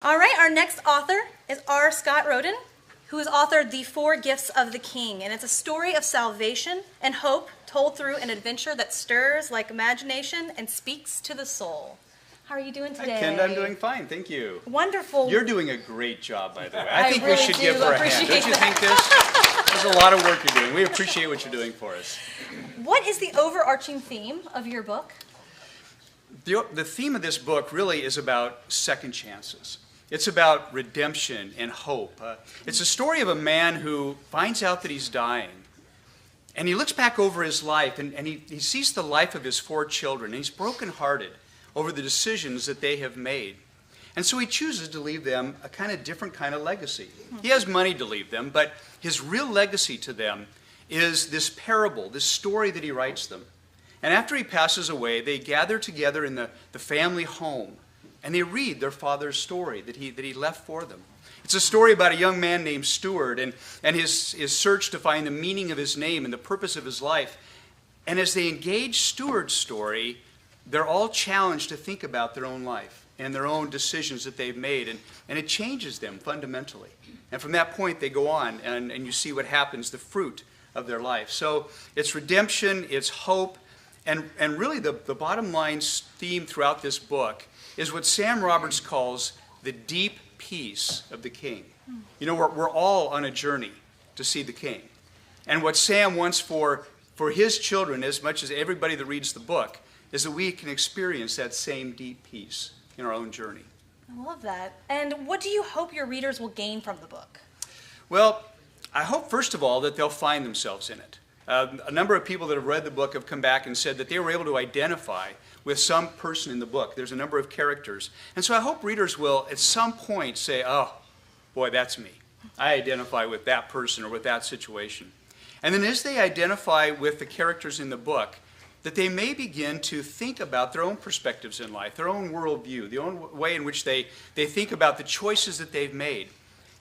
All right, our next author is R. Scott Rodin, who has authored The Four Gifts of the King, and it's a story of salvation and hope told through an adventure that stirs like imagination and speaks to the soul. How are you doing today? Hi, Kenda. I'm doing fine, thank you. Wonderful. You're doing a great job, by the way. I think really we should give her a hand. Don't you think this? There's a lot of work you're doing. We appreciate what you're doing for us. What is the overarching theme of your book? The theme of this book really is about second chances. It's about redemption and hope. It's a story of a man who finds out that he's dying. And he looks back over his life and he sees the life of his four children. And he's brokenhearted over the decisions that they have made. And so he chooses to leave them a kind of different kind of legacy. He has money to leave them, but his real legacy to them is this parable, this story that he writes them. And after he passes away, they gather together in the family home. And they read their father's story that he left for them. It's a story about a young man named Stuart and his search to find the meaning of his name and the purpose of his life. And as they engage Stuart's story, they're all challenged to think about their own life and their own decisions that they've made. And it changes them fundamentally. And from that point, they go on and you see what happens, the fruit of their life. So it's redemption, it's hope, and really the bottom line theme throughout this book is what Sam Roberts calls the deep peace of the King. You know, we're all on a journey to see the King. And what Sam wants for his children, as much as everybody that reads the book, is that we can experience that same deep peace in our own journey. I love that. And what do you hope your readers will gain from the book? Well, I hope, first of all, that they'll find themselves in it. A number of people that have read the book have come back and said that they were able to identify with some person in the book. There's a number of characters. And so I hope readers will, at some point, say, oh, boy, that's me. I identify with that person or with that situation. And then as they identify with the characters in the book, that they may begin to think about their own perspectives in life, their own worldview, the own way in which they think about the choices that they've made,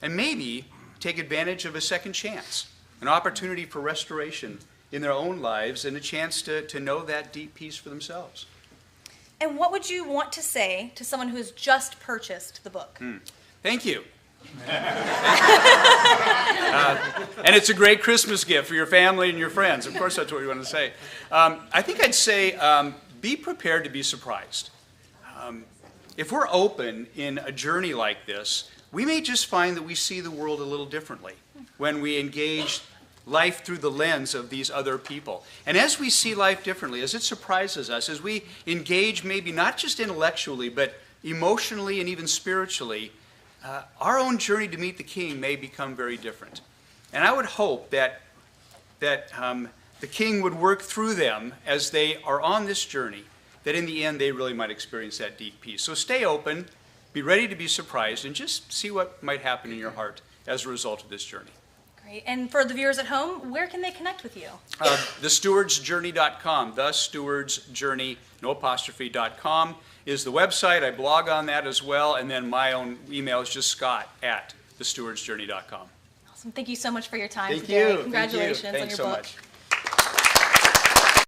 and maybe take advantage of a second chance, an opportunity for restoration in their own lives and a chance to know that deep peace for themselves. And what would you want to say to someone who has just purchased the book? Thank you. And it's a great Christmas gift for your family and your friends. Of course, that's what you want to say. I think I'd say be prepared to be surprised. If we're open in a journey like this, we may just find that we see the world a little differently when we engage life through the lens of these other people. And as we see life differently, as it surprises us, as we engage maybe not just intellectually, but emotionally and even spiritually, our own journey to meet the King may become very different. And I would hope that the King would work through them as they are on this journey, that in the end they really might experience that deep peace. So stay open, be ready to be surprised, and just see what might happen in your heart as a result of this journey. Great. And for the viewers at home, where can they connect with you? TheStewardsJourney.com. TheStewardsJourney, no apostrophe.com is the website. I blog on that as well. And then my own email is just Scott@TheStewardsJourney.com. Awesome. Thank you so much for your time Thank today. you. Congratulations Thank you. on your book. Thanks so much.